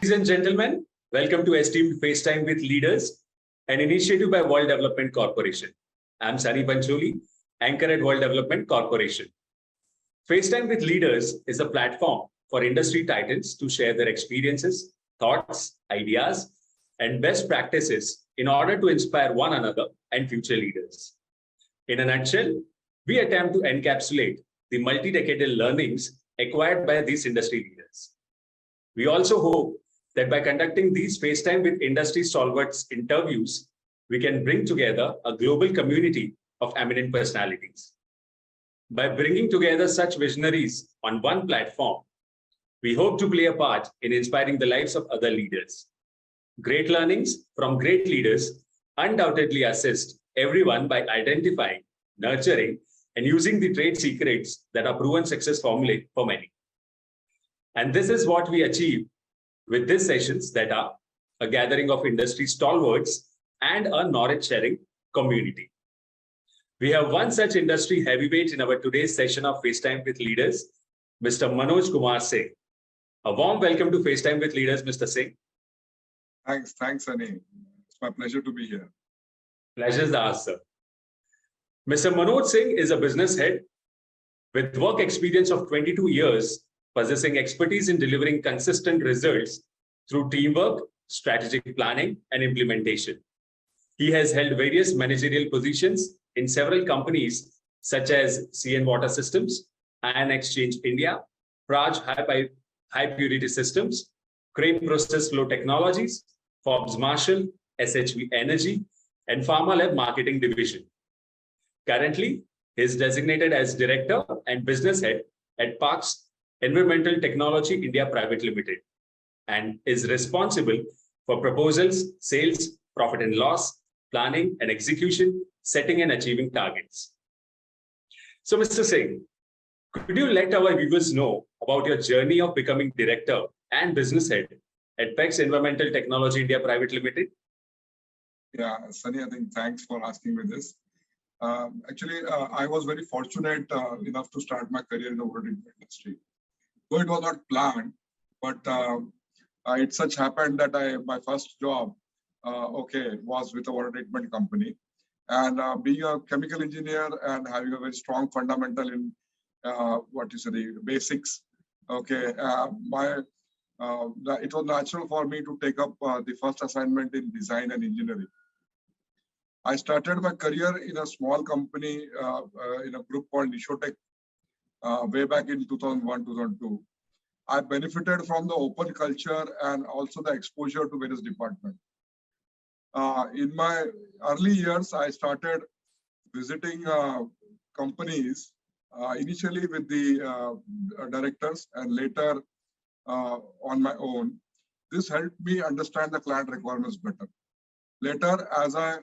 Ladies and gentlemen, welcome to Esteemed FaceTime with Leaders, an initiative by World Development Corporation. I'm Sunny Pancholi, anchor at World Development Corporation. FaceTime with Leaders is a platform for industry titans to share their experiences, thoughts, ideas, and best practices in order to inspire one another and future leaders. In a nutshell, we attempt to encapsulate the multi-decadal learnings acquired by these industry leaders. We also hope that by conducting these FaceTime with industry stalwarts interviews, we can bring together a global community of eminent personalities. By bringing together such visionaries on one platform, we hope to play a part in inspiring the lives of other leaders. Great learnings from great leaders undoubtedly assist everyone by identifying, nurturing, and using the trade secrets that are proven success formulae for many. And this is what we achieve with these sessions that are a gathering of industry stalwarts and a knowledge-sharing community. We have one such industry heavyweight in our today's session of FaceTime with Leaders, Mr. Manoj Kumar Singh. A warm welcome to FaceTime with Leaders, Mr. Singh. Thanks, Sunny. It's my pleasure to be here. Pleasure is ours, sir. Mr. Manoj Singh is a business head with work experience of 22 years, possessing expertise in delivering consistent results through teamwork, strategic planning, and implementation. He has held various managerial positions in several companies such as CN Water Systems, Ion Exchange India, Praj High Purity Systems, Crane Process Flow Technologies, Forbes Marshall, SHV Energy, and Pharma Lab Marketing Division. Currently, he is designated as Director and Business Head at Parks Environmental Technology India Private Limited and is responsible for proposals, sales, profit and loss, planning and execution, setting and achieving targets. So, Mr. Singh, could you let our viewers know about your journey of becoming Director and Business Head at PEX Environmental Technology India Private Limited? Yeah, Sunny, I think thanks for asking me this. Actually, I was very fortunate enough to start my career in the water treatment industry. Though it was not planned, but it such happened that my first job, was with a water treatment company. And being a chemical engineer and having a very strong fundamental in the basics, it was natural for me to take up the first assignment in design and engineering. I started my career in a small company in a group called Nishotech way back in 2001-2002. I benefited from the open culture and also the exposure to various departments. In my early years, I started visiting companies, initially with the directors and later on my own. This helped me understand the client requirements better. Later, as I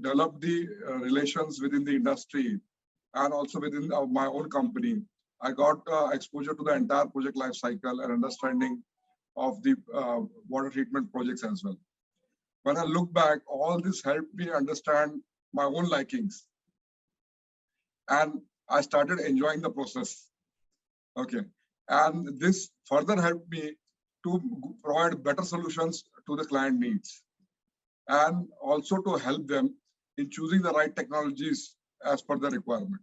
developed the relations within the industry and also within my own company, I got exposure to the entire project life cycle and understanding of the water treatment projects as well. When I look back, all this helped me understand my own likings. And I started enjoying the process. And this further helped me to provide better solutions to the client needs and also to help them in choosing the right technologies as per the requirement.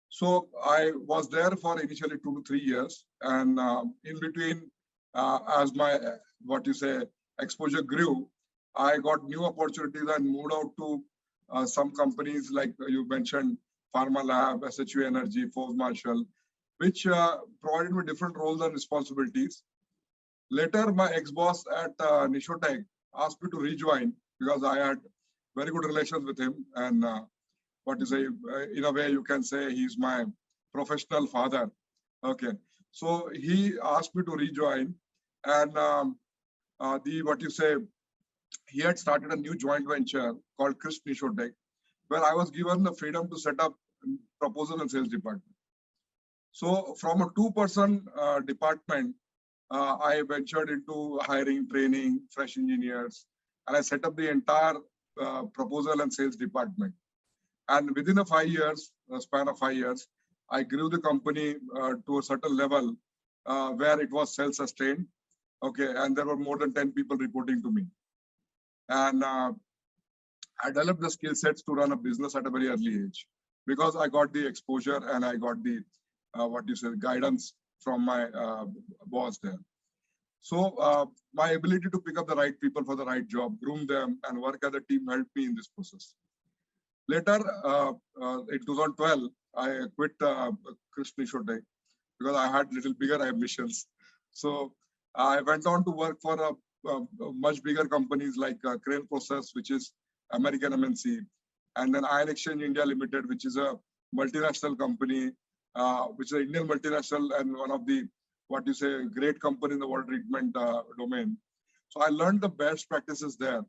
So I was there for initially 2 to 3 years, and in between, as my exposure grew, I got new opportunities and moved out to some companies like you mentioned, Pharma Lab, SHV Energy, Forbes Marshall, which provided me different roles and responsibilities. Later, my ex-boss at Nishotech asked me to rejoin because I had very good relations with him, and in a way you can say he's my professional father. So he asked me to rejoin, and he had started a new joint venture called Crisp Nishotech, where I was given the freedom to set up proposal and sales department. So from a 2-person department, I ventured into hiring, training, fresh engineers, and I set up the entire proposal and sales department. And within a span of 5 years, I grew the company to a certain level where it was self-sustained. Okay, and there were more than 10 people reporting to me. And I developed the skill sets to run a business at a very early age because I got the exposure and I got the guidance from my boss there. So my ability to pick up the right people for the right job, groom them, and work as a team helped me in this process. Later, in 2012, I quit Krish Nishotek because I had little bigger ambitions. So I went on to work for much bigger companies like Crane Process, which is American MNC, and then Ion Exchange India Limited, which is a multinational company, which is an Indian multinational and one of the great company in the water treatment domain. So I learned the best practices there,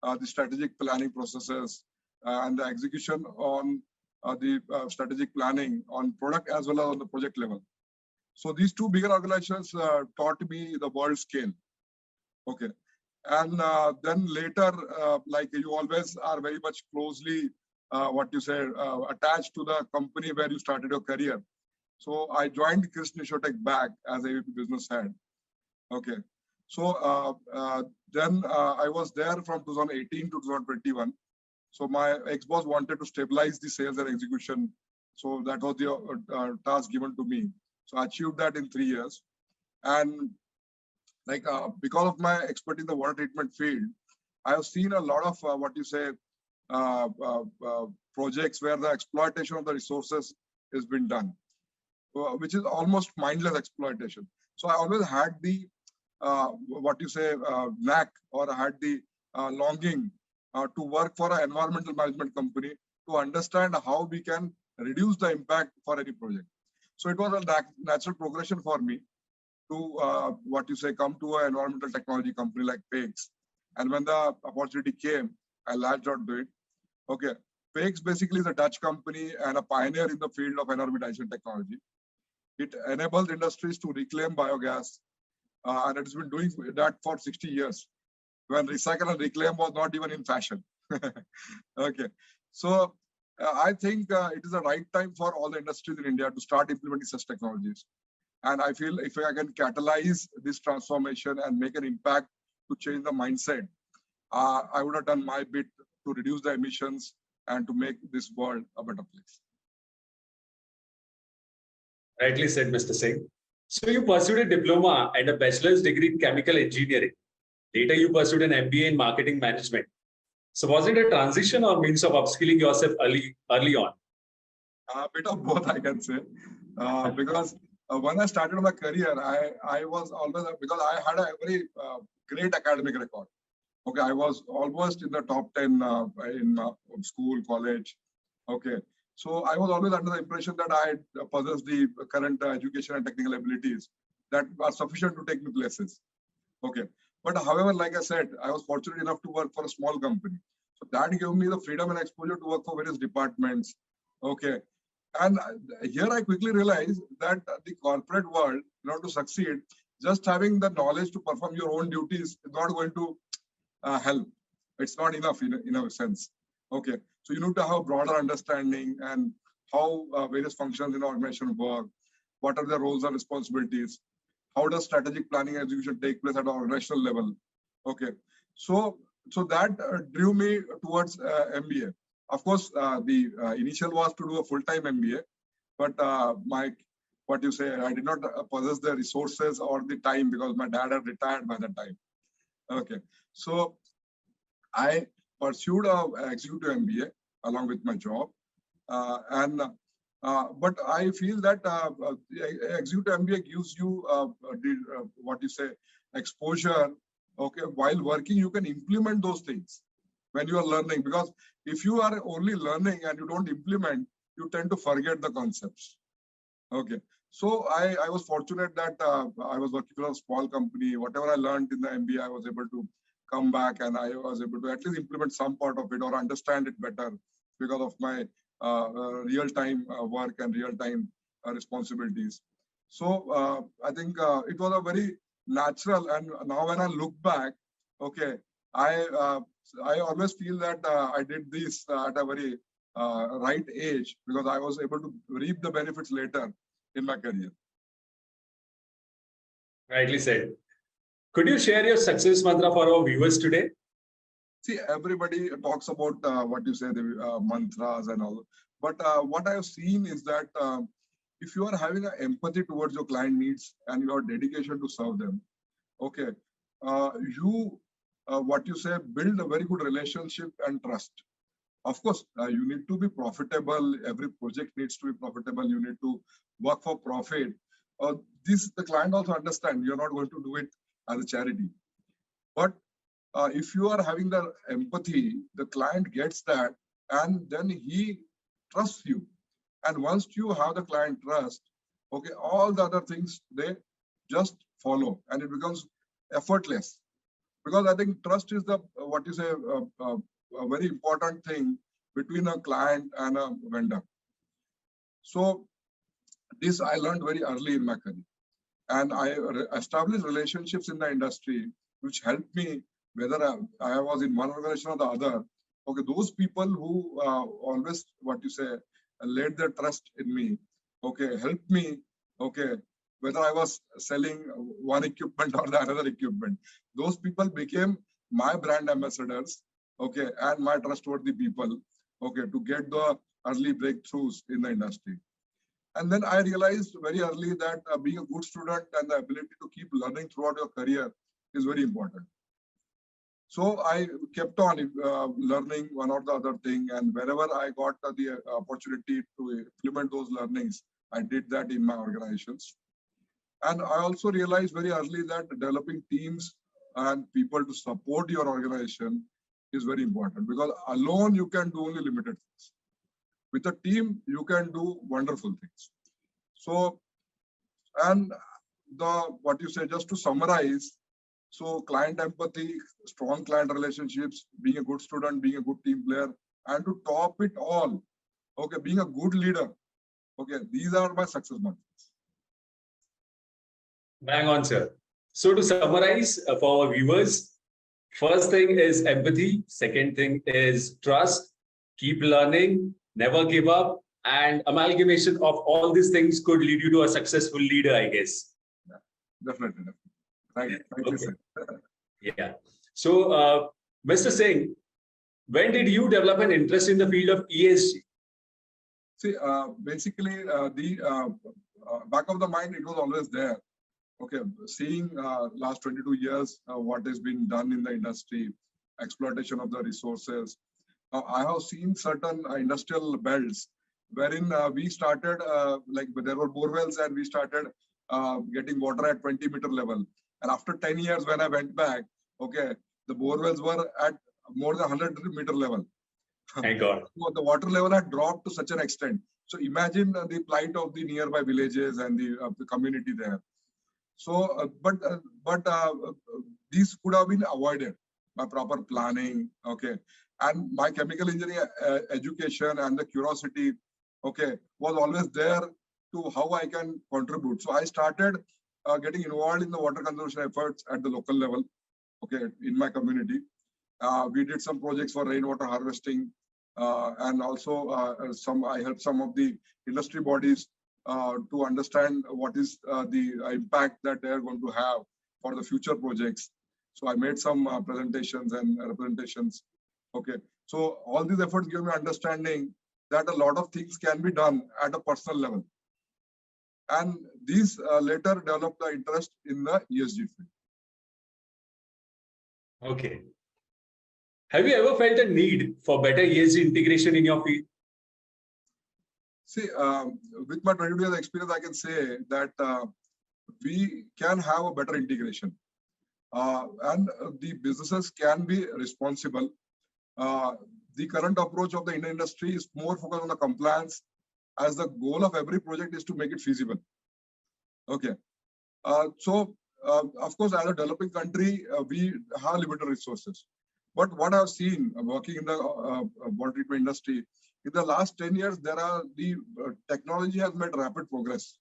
the strategic planning processes, and the execution on the strategic planning on product as well as on the project level. So these two bigger organizations taught me the world scale. Okay. And then later, like you always are very much closely, attached to the company where you started your career. So I joined Krish Nishotek back as a business head. Okay. So then I was there from 2018 to 2021. So my ex-boss wanted to stabilize the sales and execution. So that was the task given to me. So I achieved that in 3 years. And because of my expertise in the water treatment field, I have seen a lot of projects where the exploitation of the resources has been done, which is almost mindless exploitation. So I always had the knack, or I had the longing to work for an environmental management company to understand how we can reduce the impact for any project. So it was a natural progression for me to come to an environmental technology company like PAIX. And when the opportunity came, I latched on to it. Okay, PAIX basically is a Dutch company and a pioneer in the field of anaerobic digestion technology. It enables industries to reclaim biogas, and it's been doing that for 60 years, when recycle and reclaim was not even in fashion. Okay, so I think it is the right time for all the industries in India to start implementing such technologies. And I feel if I can catalyze this transformation and make an impact to change the mindset, I would have done my bit to reduce the emissions and to make this world a better place. Rightly said, Mr. Singh. So you pursued a diploma and a bachelor's degree in chemical engineering. Later, you pursued an MBA in marketing management. So was it a transition or means of upskilling yourself early on? A bit of both, I can say, because when I started my career, I was always, because I had a very great academic record. Okay, I was almost in the top 10 in school, college. Okay, so I was always under the impression that I possess the current education and technical abilities that are sufficient to take me places. Okay, but however, like I said, I was fortunate enough to work for a small company. So that gave me the freedom and exposure to work for various departments. Okay, and here I quickly realized that the corporate world, in order to succeed, just having the knowledge to perform your own duties is not going to help. It's not enough in a sense. Okay, so you need to have a broader understanding and how various functions in the organization work, what are their roles and responsibilities, how does strategic planning and execution take place at an organizational level. Okay, so that drew me towards MBA. Of course, the initial was to do a full-time MBA, but I did not possess the resources or the time because my dad had retired by that time. Okay, so I pursued an executive MBA along with my job, but I feel that executive MBA gives you exposure. Okay, while working, you can implement those things when you are learning, because if you are only learning and you don't implement, you tend to forget the concepts. Okay, so I was fortunate that I was working for a small company. Whatever I learned in the MBA, I was able to come back and I was able to at least implement some part of it or understand it better because of my real-time work and real-time responsibilities. So I think it was a very natural, and now when I look back, okay, I always feel that I did this at a very right age because I was able to reap the benefits later in my career. Rightly said. Could you share your success mantra for our viewers today? See, everybody talks about what you say, the mantras and all. But what I've seen is that if you are having an empathy towards your client needs and your dedication to serve them, okay, you, what you say, build a very good relationship and trust. Of course, you need to be profitable. Every project needs to be profitable. You need to work for profit. This the client also understand. You're not going to do it as a charity. But if you are having the empathy, the client gets that, and then he trusts you. And once you have the client trust, okay, all the other things they just follow, and it becomes effortless. Because I think trust is the what you say a very important thing between a client and a vendor. So this I learned very early in my career, and I established relationships in the industry which helped me whether I was in one organization or the other. Okay, those people who always what you say laid their trust in me, okay, helped me, okay, whether I was selling one equipment or the another equipment, those people became my brand ambassadors, okay, and my trustworthy people, okay, to get the early breakthroughs in the industry. And then I realized very early that being a good student and the ability to keep learning throughout your career is very important. So I kept on learning one or the other thing, and wherever I got the opportunity to implement those learnings, I did that in my organizations. And I also realized very early that developing teams and people to support your organization is very important, because alone you can do only limited things. With a team, you can do wonderful things. So, and the what you say, just to summarize, so client empathy, strong client relationships, being a good student, being a good team player, and to top it all, okay, being a good leader. Okay, these are my success mantras. Bang on, sir. So to summarize for our viewers, first thing is empathy. Second thing is trust. Keep learning, never give up, and amalgamation of all these things could lead you to a successful leader, I guess. Yeah, definitely. Thank you, Okay. sir. Yeah. So, Mr. Singh, when did you develop an interest in the field of ESG? See, basically, the back of the mind, it was always there. Okay, seeing last 22 years, what has been done in the industry, exploitation of the resources. I have seen certain industrial belts wherein we started, like there were bore wells and we started getting water at 20-meter level. And after 10 years, when I went back, okay, the bore wells were at more than 100-meter level. Thank God. So the water level had dropped to such an extent. So imagine the plight of the nearby villages and the community there. So, but these could have been avoided by proper planning, okay. And my chemical engineering education and the curiosity, okay, was always there to how I can contribute. So I started getting involved in the water conservation efforts at the local level, okay, in my community. We did some projects for rainwater harvesting, and also I helped some of the industry bodies to understand what is the impact that they are going to have for the future projects. So I made some presentations and representations. Okay, so all these efforts give me understanding that a lot of things can be done at a personal level. And these later developed the interest in the ESG field. Okay. Have you ever felt a need for better ESG integration in your field? See, with my 22 years experience, I can say that we can have a better integration. And the businesses can be responsible. The current approach of the Indian industry is more focused on the compliance, as the goal of every project is to make it feasible. Okay. So, of course, as a developing country, we have limited resources. But what I've seen working in the water treatment industry, in the last 10 years, the technology has made rapid progress.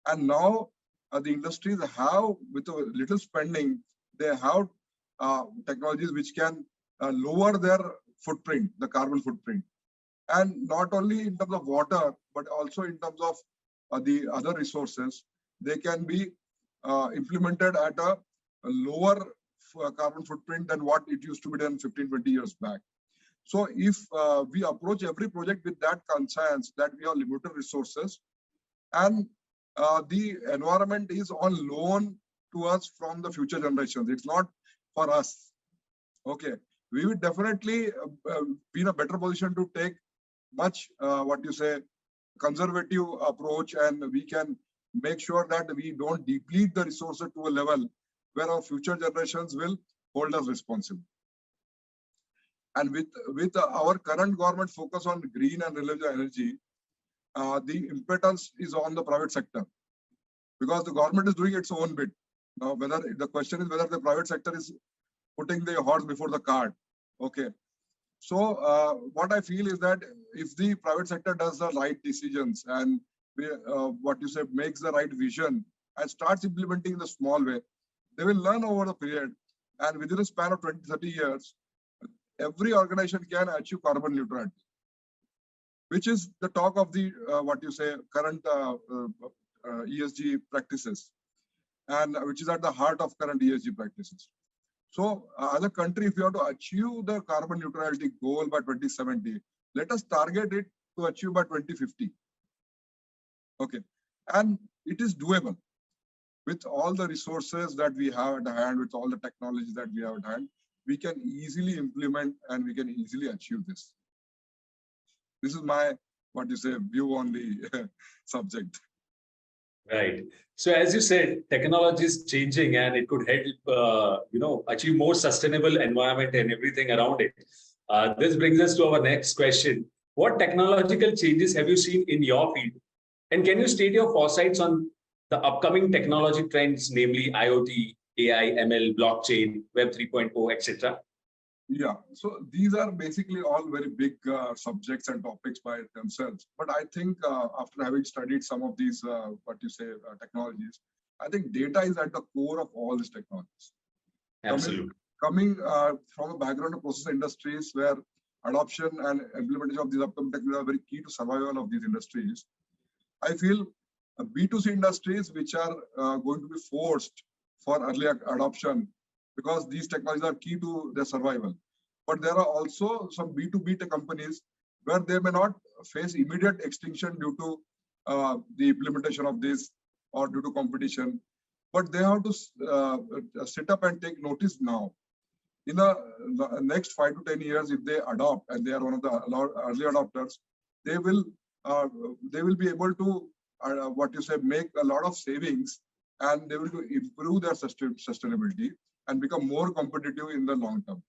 And now the industries have, with a little spending, they have technologies which can lower their footprint, the carbon footprint. And not only in terms of water, but also in terms of the other resources, they can be implemented at a lower carbon footprint than what it used to be done 15, 20 years back. So if we approach every project with that conscience that we have limited resources and the environment is on loan to us from the future generations, it's not for us. Okay, we would definitely be in a better position to take much, conservative approach, and we can make sure that we don't deplete the resources to a level where our future generations will hold us responsible. And with our current government focus on green and renewable energy, the impetus is on the private sector, because the government is doing its own bit. Now, whether the question is whether the private sector is putting the horse before the cart. Okay. So what I feel is that if the private sector does the right decisions and makes the right vision and starts implementing in the small way, they will learn over the period, and within a span of 20, 30 years, every organization can achieve carbon neutrality, which is the talk of the current ESG practices, and which is at the heart of current ESG practices. So as a country, if you have to achieve the carbon neutrality goal by 2070, let us target it to achieve by 2050. Okay, and it is doable with all the resources that we have at hand, with all the technologies that we have at hand. We can easily implement and we can easily achieve this. This is my view on the subject. Right. So as you said, technology is changing and it could help, achieve more sustainable environment and everything around it. This brings us to our next question. What technological changes have you seen in your field? And can you state your foresights on the upcoming technology trends, namely IoT, AI, ML, blockchain, Web 3.0, etc.? Yeah, so these are basically all very big subjects and topics by themselves. But I think after having studied some of these, technologies, I think data is at the core of all these technologies. Absolutely. Coming from a background of process industries where adoption and implementation of these upcoming technologies are very key to survival of these industries, I feel B2C industries which are going to be forced for early adoption, because these technologies are key to their survival. But there are also some B2B companies where they may not face immediate extinction due to the implementation of this or due to competition, but they have to sit up and take notice now. In the next 5 to 10 years, if they adopt and they are one of the early adopters, they will be able to make a lot of savings, and they will improve their sustainability and become more competitive in the long term.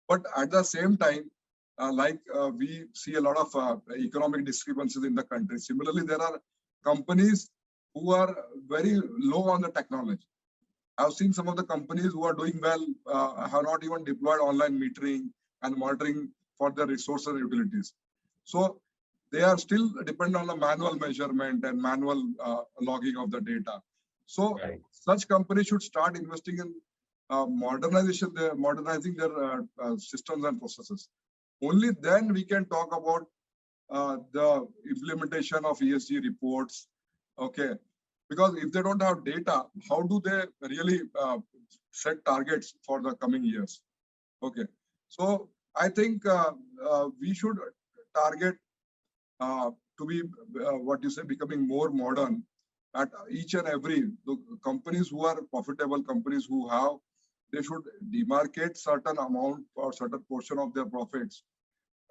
But at the same time, we see a lot of economic discrepancies in the country. Similarly, there are companies who are very low on the technology. I've seen some of the companies who are doing well have not even deployed online metering and monitoring for their resources and utilities. So they are still dependent on the manual measurement and manual logging of the data. So such companies should start investing in modernizing their systems and processes. Only then we can talk about the implementation of ESG reports. Okay, because if they don't have data, how do they really set targets for the coming years? Okay, so I think we should target to be becoming more modern at each and every companies who are profitable, companies who have, they should demarcate certain amount or certain portion of their profits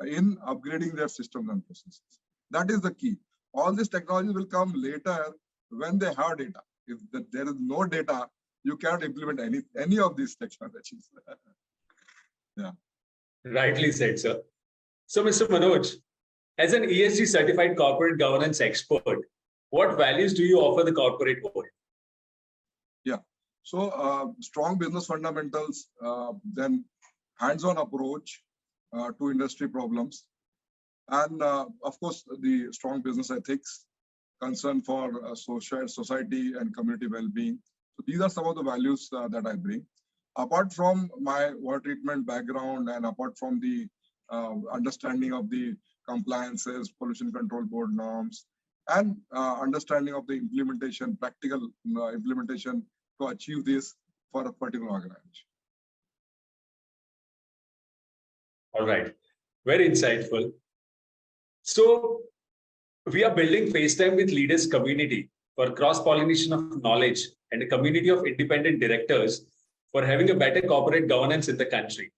in upgrading their systems and processes. That is the key. All this technology will come later when they have data. If there is no data, you cannot implement any of these technologies. Yeah. Rightly said, sir. So, Mr. Manoj, as an ESG certified corporate governance expert, what values do you offer the corporate world? Yeah. So strong business fundamentals, then hands-on approach to industry problems, and of course the strong business ethics, concern for society and community well-being. So these are some of the values that I bring. Apart from my water treatment background and apart from the understanding of the compliances, pollution control board norms, and understanding of the implementation, practical implementation to achieve this for a particular organization. All right. Very insightful. So we are building FaceTime with Leaders community for cross-pollination of knowledge and a community of independent directors for having a better corporate governance in the country.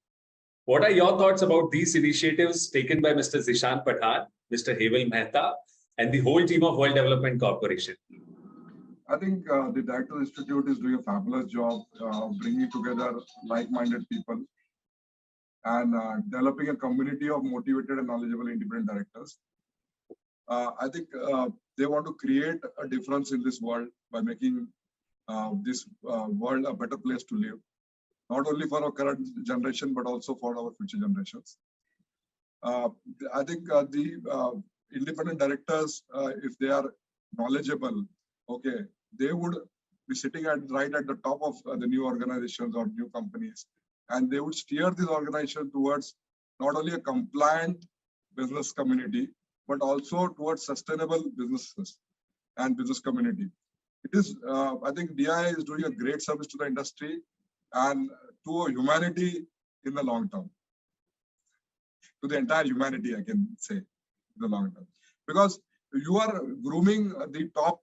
What are your thoughts about these initiatives taken by Mr. Zishan Pathan, Mr. Heval Mehta, and the whole team of World Development Corporation? I think the Directors Institute is doing a fabulous job bringing together like-minded people and developing a community of motivated and knowledgeable independent directors. I think they want to create a difference in this world by making this world a better place to live, not only for our current generation, but also for our future generations. I think the independent directors, if they are knowledgeable, okay, they would be sitting right at the top of the new organizations or new companies, and they would steer this organization towards not only a compliant business community, but also towards sustainable businesses and business community. It is, I think DI is doing a great service to the industry and to humanity in the long term. To the entire humanity, I can say, in the long term. Because you are grooming the top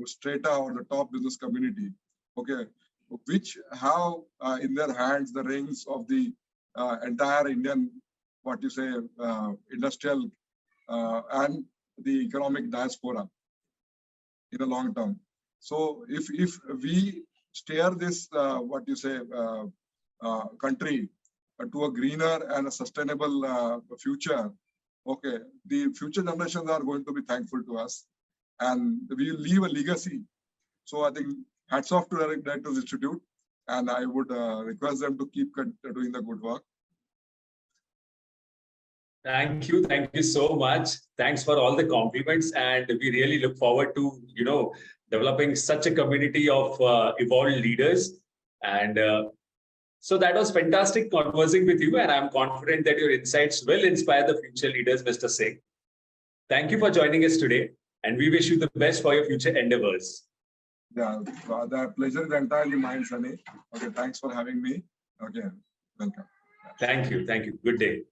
strata or the top business community, okay, which have in their hands the reins of the entire Indian, what you say, industrial and the economic diaspora in the long term. So if we steer this, what you say, country to a greener and a sustainable future, okay, the future generations are going to be thankful to us, and we will leave a legacy. So I think hats off to the Directors Institute, and I would request them to keep doing the good work. Thank you so much. Thanks for all the compliments, and we really look forward to developing such a community of evolved leaders. And so that was fantastic conversing with you, and I'm confident that your insights will inspire the future leaders, Mr. Singh. Thank you for joining us today, and we wish you the best for your future endeavors. Yeah, the pleasure is entirely mine, Sunny. Okay, thanks for having me. Okay, welcome. Thank you. Good day.